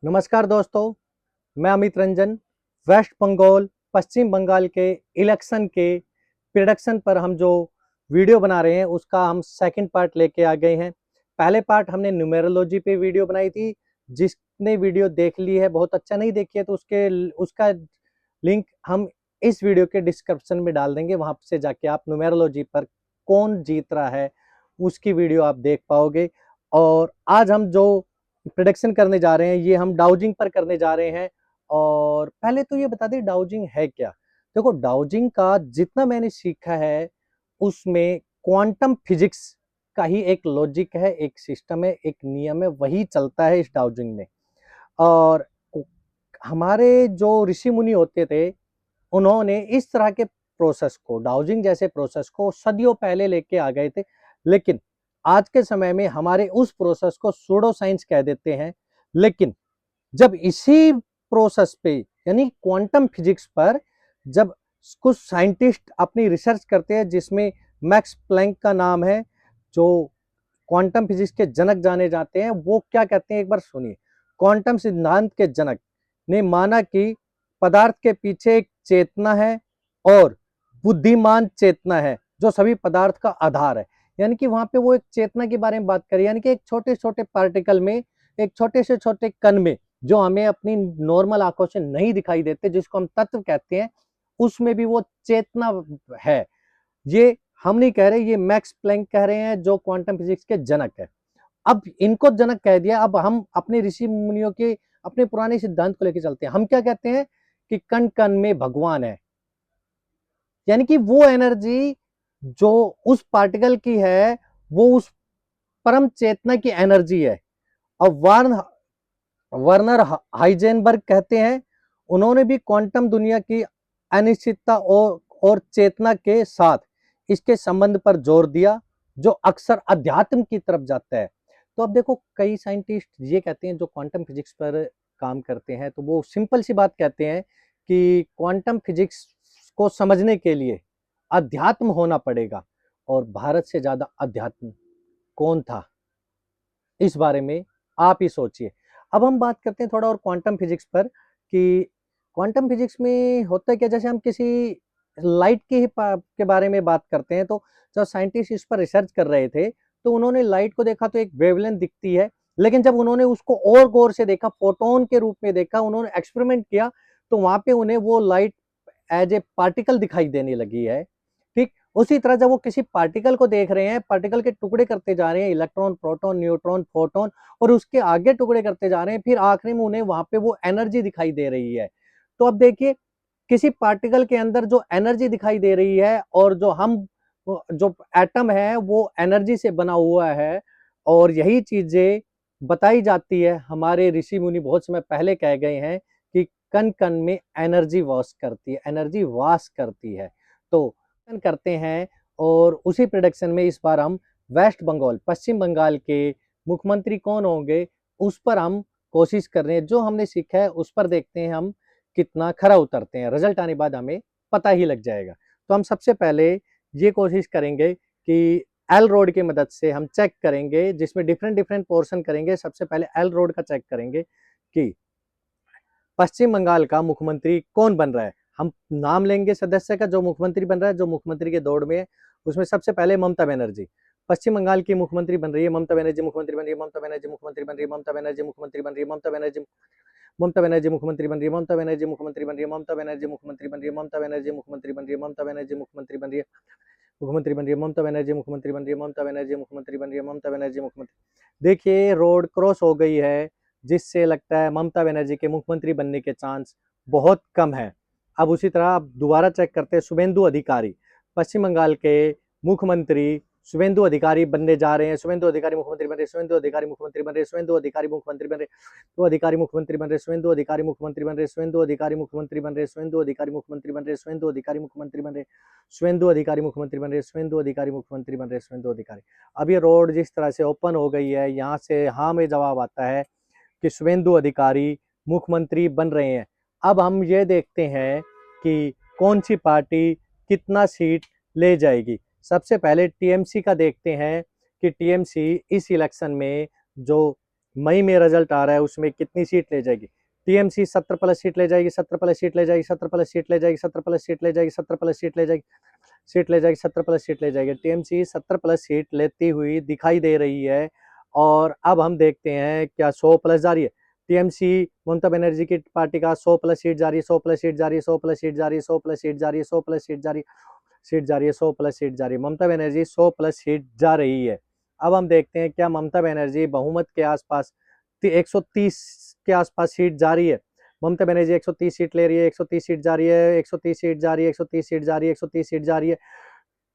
नमस्कार दोस्तों, मैं अमित रंजन। वेस्ट बंगाल, पश्चिम बंगाल के इलेक्शन के प्रिडिक्शन पर हम जो वीडियो बना रहे हैं उसका हम सेकंड पार्ट लेके आ गए हैं। पहले पार्ट हमने न्यूमेरोलॉजी पे वीडियो बनाई थी। जिसने वीडियो देख ली है, बहुत अच्छा नहीं देखी है तो उसका लिंक हम इस वीडियो के डिस्क्रिप्शन में डाल देंगे। वहां से जाके आप न्यूमेरोलॉजी पर कौन जीत रहा है उसकी वीडियो आप देख पाओगे। और आज हम जो प्रोडक्शन करने जा रहे हैं ये हम डाउजिंग पर करने जा रहे हैं। और पहले तो ये बता दें डाउजिंग है क्या। देखो, डाउजिंग का जितना मैंने सीखा है उसमें क्वांटम फिजिक्स का ही एक लॉजिक है, एक सिस्टम है, एक नियम है, वही चलता है इस डाउजिंग में। और हमारे जो ऋषि मुनि होते थे उन्होंने इस तरह के प्रोसेस को, डाउजिंग जैसे प्रोसेस को सदियों पहले लेके आ गए थे। लेकिन आज के समय में हमारे उस प्रोसेस को सूडो साइंस कह देते हैं। लेकिन जब इसी प्रोसेस पे यानी क्वांटम फिजिक्स पर जब कुछ साइंटिस्ट अपनी रिसर्च करते हैं, जिसमें मैक्स प्लैंक का नाम है, जो क्वांटम फिजिक्स के जनक जाने जाते हैं, वो क्या कहते हैं एक बार सुनिए। क्वांटम सिद्धांत के जनक ने माना कि पदार्थ के पीछे एक चेतना है और बुद्धिमान चेतना है जो सभी पदार्थ का आधार है। यानी कि वहां पे वो एक चेतना के बारे में बात करी, यानी कि एक छोटे छोटे पार्टिकल में, एक छोटे से छोटे कण में, जो हमें अपनी नॉर्मल आंखों से नहीं दिखाई देते, जिसको हम तत्व कहते हैं, उसमें भी वो चेतना है। ये हम नहीं कह रहे, ये मैक्स प्लैंक कह रहे हैं जो क्वांटम फिजिक्स के जनक है। अब इनको जनक कह दिया, अब हम अपने ऋषि मुनियों के अपने पुराने सिद्धांत को लेकर चलते हैं। हम क्या कहते हैं कि कण कण में भगवान है, यानी कि वो एनर्जी जो उस पार्टिकल की है वो उस परम चेतना की एनर्जी है। और वर्नर हाइजेनबर्ग कहते हैं, उन्होंने भी क्वांटम दुनिया की अनिश्चितता और चेतना के साथ इसके संबंध पर जोर दिया, जो अक्सर अध्यात्म की तरफ जाता है। तो अब देखो, कई साइंटिस्ट ये कहते हैं जो क्वांटम फिजिक्स पर काम करते हैं, तो वो सिंपल सी बात कहते हैं कि क्वांटम फिजिक्स को समझने के लिए अध्यात्म होना पड़ेगा। और भारत से ज्यादा अध्यात्म कौन था, इस बारे में आप ही सोचिए। अब हम बात करते हैं थोड़ा और क्वांटम फिजिक्स पर कि क्वांटम फिजिक्स में होता है क्या। जैसे हम किसी लाइट के बारे में बात करते हैं, तो जब साइंटिस्ट इस पर रिसर्च कर रहे थे तो उन्होंने लाइट को देखा तो एक वेवलेंथ दिखती है। लेकिन जब उन्होंने उसको और गौर से देखा, फोटोन के रूप में देखा, उन्होंने एक्सपेरिमेंट किया, तो वहां पे उन्हें वो लाइट एज ए पार्टिकल दिखाई देने लगी है। ठीक उसी तरह जब वो किसी पार्टिकल को देख रहे हैं, पार्टिकल के टुकड़े करते जा रहे हैं, इलेक्ट्रॉन, प्रोटॉन, न्यूट्रॉन, फोटोन, और उसके आगे टुकड़े करते जा रहे हैं, फिर आखिरी में उन्हें वहां पे वो एनर्जी दिखाई दे रही है। तो अब देखिए, किसी पार्टिकल के अंदर जो एनर्जी दिखाई दे रही है, और जो एटम है वो एनर्जी से बना हुआ है। और यही चीजें बताई जाती है, हमारे ऋषि मुनि बहुत समय पहले कह गए हैं कि कण कण में एनर्जी वास करती है, एनर्जी वास करती है। तो करते हैं। और उसी प्रोडक्शन में इस बार हम वेस्ट बंगाल, पश्चिम बंगाल के मुख्यमंत्री कौन होंगे उस पर हम कोशिश कर रहे हैं। जो हमने सीखा है उस पर देखते हैं हम कितना खरा उतरते हैं। रिजल्ट आने बाद हमें पता ही लग जाएगा। तो हम सबसे पहले ये कोशिश करेंगे कि एल रोड की मदद से हम चेक करेंगे, जिसमें डिफरेंट डिफरेंट पोर्शन करेंगे। सबसे पहले एल रोड का चेक करेंगे कि पश्चिम बंगाल का मुख्यमंत्री कौन बन रहा है। हम नाम लेंगे सदस्य का जो मुख्यमंत्री बन रहा है, जो मुख्यमंत्री के दौड़ में है। उसमें सबसे पहले ममता बनर्जी पश्चिम बंगाल की मुख्यमंत्री बन रही है। ममता बनर्जी मुख्यमंत्री बन रही है, ममता बनर्जी मुख्यमंत्री बन रही है, ममता बनर्जी मुख्यमंत्री बन रही है, ममता बनर्जी मुख्यमंत्री बन रही है, ममता बनर्जी मुख्यमंत्री बन रही है, ममता बनर्जी मुख्यमंत्री बन रही है, ममता बनर्जी मुख्यमंत्री बन रही है, ममता बनर्जी मुख्यमंत्री बन रही है, मुख्यमंत्री बन रही है, ममता बनर्जी मुख्यमंत्री बन रही है, ममता बनर्जी मुख्यमंत्री बन रही है, ममता बनर्जी मुख्यमंत्री। देखिए, रोड क्रॉस हो गई है, जिससे लगता है ममता बनर्जी के मुख्यमंत्री बनने के चांस बहुत कम है। अब उसी तरह अब दोबारा चेक करते हैं शुभेंदु अधिकारी, पश्चिम बंगाल के मुख्यमंत्री शुभेंदु अधिकारी बनने जा रहे हैं। शुभेंदु अधिकारी मुख्यमंत्री बन रहे, शुभेंदु अधिकारी मुख्यमंत्री बन रहे, शुभेंदु अधिकारी मुख्यमंत्री बन रहे, तो अधिकारी मुख्यमंत्री बन रहे, शुभेंदु अधिकारी मुख्यमंत्री बन रहे, शुभेंदु अधिकारी मुख्यमंत्री बन रहे, शुभेंदु अधिकारी मुख्यमंत्री बन रहे, शुभेंदु अधिकारी मुख्यमंत्री बन रहे, शुभेंदु अधिकारी मुख्यमंत्री बन रहे, शुभेंदु अधिकारी मुख्यमंत्री बन रहे, शुभेंदु अधिकारी। अब ये रोड जिस तरह से ओपन हो गई है, यहाँ से हाँ में जवाब आता है कि शुभेंदु अधिकारी मुख्यमंत्री बन रहे हैं। अब हम ये देखते हैं कि कौन सी पार्टी कितना सीट ले जाएगी। सबसे पहले टीएमसी का देखते हैं कि टीएमसी इस इलेक्शन में जो मई में रिजल्ट आ रहा है, उसमें कितनी सीट ले जाएगी। टीएमसी 70 प्लस सीट ले जाएगी, 70 प्लस सीट ले जाएगी, 70 प्लस सीट ले जाएगी, 70 प्लस सीट ले जाएगी, 70 प्लस सीट ले जाएगी, 70 प्लस सीट ले जाएगी। टीएमसी 70 प्लस सीट लेती हुई दिखाई दे रही है। और अब हम देखते हैं क्या 100 प्लस जा रही है। टीएमसी ममता बनर्जी की पार्टी का 100 प्लस सीट जा रही है, 100 प्लस सीट जा रही है, 100 प्लस सीट जा रही है, 100 प्लस सीट जा रही है, 100 प्लस सीट जा रही है, सीट जा रही है, 100 प्लस सीट जा रही है। ममता बनर्जी 100 प्लस सीट जा रही है। अब हम देखते हैं क्या ममता बनर्जी बहुमत के आसपास 130 के आसपास सीट जा रही है। ममता बनर्जी 130 सीट ले रही है, 130 सीट जा रही है, 130 सीट जा रही है, 130 सीट जा रही है, 130 सीट जा रही है।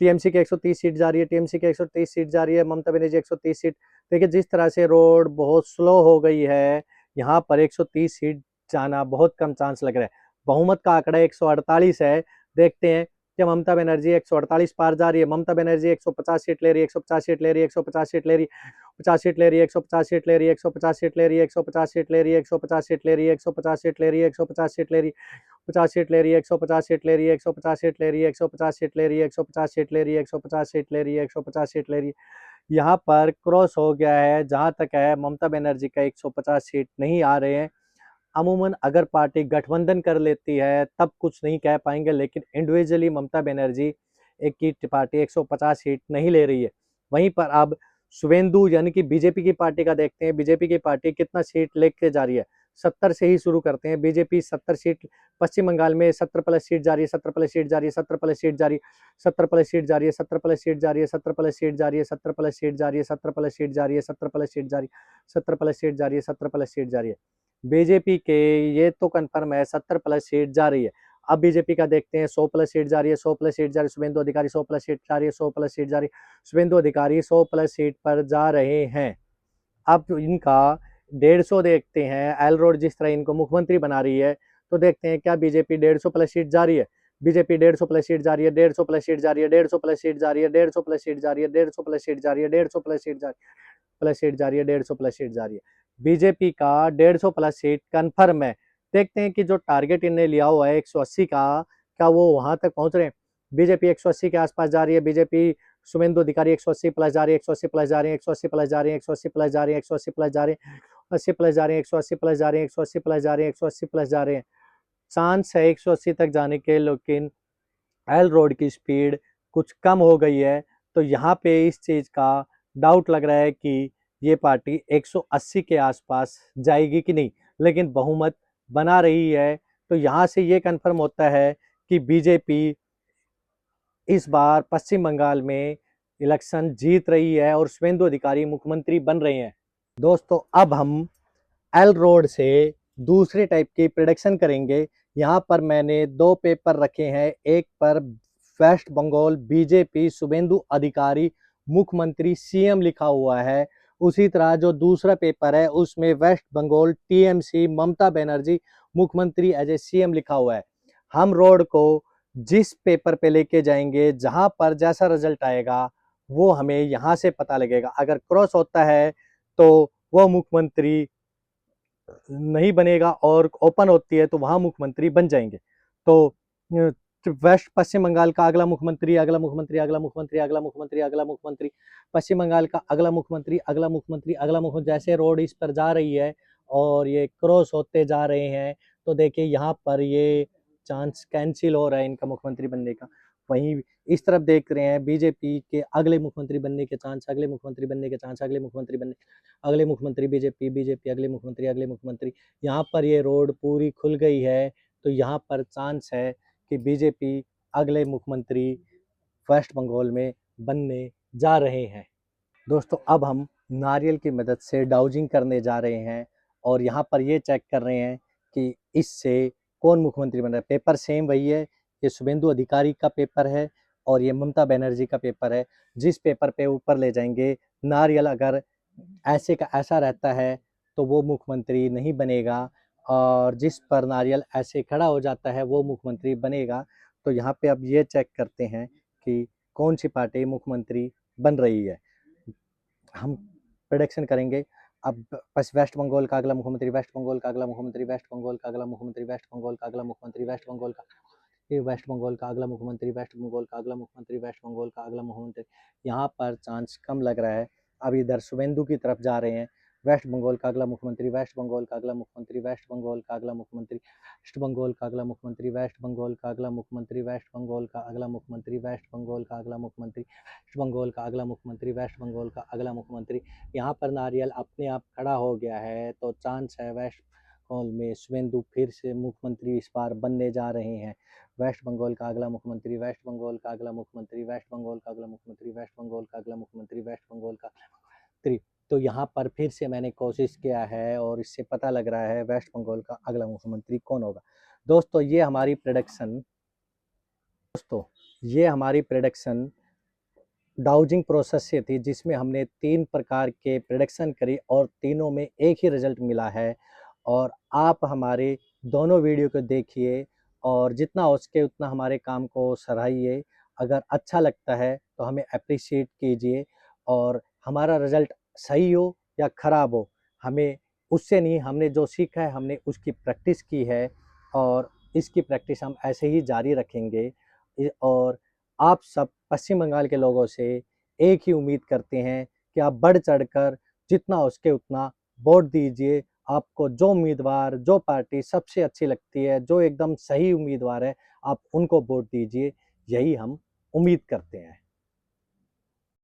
टीएमसी के 130 सीट जा रही है, टीएमसी के 130 सीट जा रही है, ममता बनर्जी 130 सीट। देखिए जिस तरह से रोड बहुत स्लो हो गई है, यहाँ पर 130 सीट जाना बहुत कम चांस लग रहा है। बहुमत का आंकड़ा 148 है। देखते हैं कि ममता बनर्जी 148 पार जा रही है। ममता बनर्जी 150 सीट ले रही है, 150 सीट ले रही है, 150 सीट ले रही है, 50 सीट ले रही है, 150 सीट ले रही है, 150 सीट ले रही है, 150 सीट ले रही है, 150 सीट ले रही है, 150 सीट ले रही है, 150 सीट ले रही है, 50 सीट ले रही है, 150 सीट ले रही है, 150 सीट ले रही है, 150 सीट ले रही है, 150 सीट ले रही है, 150 सीट ले रही है, 150 सीट ले रही है। यहाँ पर क्रॉस हो गया है। जहां तक है ममता बनर्जी का 150 सीट नहीं आ रहे हैं। अमूमन अगर पार्टी गठबंधन कर लेती है तब कुछ नहीं कह पाएंगे, लेकिन इंडिविजुअली ममता बनर्जी एक की पार्टी 150 सीट नहीं ले रही है। वहीं पर अब शुभेंदु यानी कि बीजेपी की पार्टी का देखते हैं। बीजेपी की पार्टी कितना सीट लेके जा रही है। 70 से ही शुरू करते हैं। बीजेपी 70 सीट पश्चिम बंगाल में 70 प्लस सीट जा रही है, 70 प्लस सीट जा रही है, 70 प्लस सीट जा रही है, 70 प्लस सीट जा रही है, 70 प्लस सीट जा रही है, 70 प्लस सीट जा रही है, 70 प्लस सीट जा रही है, 70 प्लस सीट जा रही है, 70 प्लस सीट जा रही है, 70 प्लस सीट जा रही है, 70 प्लस सीट जा रही है। बीजेपी के ये तो कंफर्म है 70 प्लस सीट जा रही है। अब बीजेपी का देखते हैं 100 प्लस सीट जा रही है, 100 प्लस सीट जा रही है। शुभेंदु अधिकारी 100 प्लस सीट जा रही है, 100 प्लस सीट जा रही है। शुभेंदु अधिकारी 100 प्लस सीट पर जा रहे हैं। अब इनका 150 देखते हैं। एल रोड जिस तरह इनको मुख्यमंत्री बना रही है, तो देखते हैं क्या बीजेपी 150 प्लस सीट जा रही है। बीजेपी 150 प्लस सीट जा रही है, 150 प्लस सीट जा रही है, 150 प्लस सीट जा रही है, 150 प्लस सीट जा रही है, 150 प्लस सीट जा रही है, 150 प्लस सीट जा रही है, प्लस सीट जा रही है, 150 प्लस सीट जा रही है। बीजेपी का 150 प्लस सीट कन्फर्म है। देखते हैं कि जो टारगेट इन्हें लिया हुआ है 180 का, क्या वो वहां तक पहुंच रहे हैं। बीजेपी 180 के आसपास जा रही है। बीजेपी शुभेंदु अधिकारी 180 प्लस जा रही है, 180 प्लस जा रही है, 180 प्लस जा रही है, 180 प्लस जा रही है, 180 प्लस जा रही है, 80 प्लस जा रही है, 180 प्लस जा रही है, 180 प्लस जा रही है, 180 प्लस जा रहे हैं। चांस है 180 तक जाने के, लेकिन एल रोड की स्पीड कुछ कम हो गई है। तो यहाँ पे इस चीज का डाउट लग रहा है कि ये पार्टी 180 के आसपास जाएगी कि नहीं, लेकिन बहुमत बना रही है। तो यहाँ से ये कंफर्म होता है कि बीजेपी इस बार पश्चिम बंगाल में इलेक्शन जीत रही है और शुभेंदु अधिकारी मुख्यमंत्री बन रहे हैं। दोस्तों अब हम एल रोड से दूसरे टाइप की प्रिडिक्शन करेंगे। यहाँ पर मैंने दो पेपर रखे हैं। एक पर वेस्ट बंगाल बीजेपी शुभेंदु अधिकारी मुख्यमंत्री सीएम लिखा हुआ है। उसी तरह जो दूसरा पेपर है उसमें वेस्ट बंगाल टीएमसी ममता बनर्जी मुख्यमंत्री एज ए सीएम लिखा हुआ है। हम रोड को जिस पेपर पे लेके जाएंगे, जहां पर जैसा रिजल्ट आएगा वो हमें यहाँ से पता लगेगा। अगर क्रॉस होता है तो वो मुख्यमंत्री नहीं बनेगा, और ओपन होती है तो वहां मुख्यमंत्री बन जाएंगे। तो वेस्ट पश्चिम बंगाल का अगला मुख्यमंत्री, अगला मुख्यमंत्री, अगला मुख्यमंत्री, अगला मुख्यमंत्री, अगला मुख्यमंत्री, पश्चिम बंगाल का अगला मुख्यमंत्री, अगला मुख्यमंत्री, अगला मुख्यमंत्री, जैसे रोड इस पर जा रही है और ये क्रॉस होते जा रहे हैं, तो देखिए यहाँ पर ये चांस कैंसिल हो रहा है इनका मुख्यमंत्री बनने का। वहीं इस तरफ देख रहे हैं बीजेपी के अगले मुख्यमंत्री बनने के चांस, अगले मुख्यमंत्री बनने के चांस, अगले मुख्यमंत्री बनने, अगले मुख्यमंत्री बीजेपी, बीजेपी अगले मुख्यमंत्री, अगले मुख्यमंत्री। यहाँ पर ये रोड पूरी खुल गई है। तो यहाँ पर चांस है कि बीजेपी अगले मुख्यमंत्री वेस्ट बंगाल में बनने जा रहे हैं। दोस्तों अब हम नारियल की मदद से डाउजिंग करने जा रहे हैं और यहाँ पर ये चेक कर रहे हैं कि इससे कौन मुख्यमंत्री बन रहा है। पेपर सेम वही है। ये शुभेंदु अधिकारी का पेपर है और ये ममता बनर्जी का पेपर है। जिस पेपर पे ऊपर ले जाएंगे नारियल अगर ऐसे का ऐसा रहता है तो वो मुख्यमंत्री नहीं बनेगा, और जिस पर नारियल ऐसे खड़ा हो जाता है वो मुख्यमंत्री बनेगा। तो यहाँ पे अब ये चेक करते हैं कि कौन सी पार्टी मुख्यमंत्री बन रही है। हम प्रोडिक्शन करेंगे। अब बस वेस्ट बंगाल का अगला मुख्यमंत्री, वेस्ट बंगाल का अगला मुख्यमंत्री, वेस्ट बंगाल का अगला मुख्यमंत्री, वेस्ट बंगाल का अगला मुख्यमंत्री, वेस्ट बंगाल का वेस्ट बंगाल का अगला मुख्यमंत्री, वेस्ट बंगाल का अगला मुख्यमंत्री, वेस्ट बंगाल का अगला मुख्यमंत्री। यहाँ पर चांस कम लग रहा है। अब इधर शुभेंदु की तरफ जा रहे हैं। वेस्ट बंगाल का अगला मुख्यमंत्री, वेस्ट बंगाल का अगला मुख्यमंत्री, वेस्ट बंगाल का अगला मुख्यमंत्री, वेस्ट बंगाल का अगला मुख्यमंत्री, वेस्ट बंगाल का अगला मुख्यमंत्री, वेस्ट बंगाल का अगला मुख्यमंत्री, वेस्ट बंगाल का अगला मुख्यमंत्री, वेस्ट बंगाल का अगला मुख्यमंत्री, वेस्ट बंगाल का अगला मुख्यमंत्री। यहाँ पर नारियल अपने आप खड़ा हो गया है, तो चांस है वेस्ट बंगाल में शुवेंदु फिर से मुख्यमंत्री इस बार बनने जा रहे हैं। वेस्ट बंगाल का अगला मुख्यमंत्री, वेस्ट बंगाल का अगला मुख्यमंत्री, वेस्ट बंगाल का अगला मुख्यमंत्री, वेस्ट बंगाल का अगला मुख्यमंत्री, वेस्ट बंगाल का मुख्यमंत्री। तो यहाँ पर फिर से मैंने कोशिश किया है और इससे पता लग रहा है वेस्ट बंगाल का अगला मुख्यमंत्री कौन होगा। दोस्तों ये हमारी प्रेडिक्शन डाउजिंग प्रोसेस से थी, जिसमें हमने 3 प्रकार के प्रेडिक्शन करी और तीनों में एक ही रिजल्ट मिला है। और आप हमारे दोनों वीडियो को देखिए और जितना हो सके उतना हमारे काम को सराहिए। अगर अच्छा लगता है तो हमें अप्रिशिएट कीजिए, और हमारा रिजल्ट सही हो या ख़राब हो, हमें उससे नहीं, हमने जो सीखा है हमने उसकी प्रैक्टिस की है और इसकी प्रैक्टिस हम ऐसे ही जारी रखेंगे। और आप सब पश्चिम बंगाल के लोगों से एक ही उम्मीद करते हैं कि आप बढ़ चढ़कर जितना हो सके उतना वोट दीजिए। आपको जो उम्मीदवार, जो पार्टी सबसे अच्छी लगती है, जो एकदम सही उम्मीदवार है, आप उनको वोट दीजिए, यही हम उम्मीद करते हैं।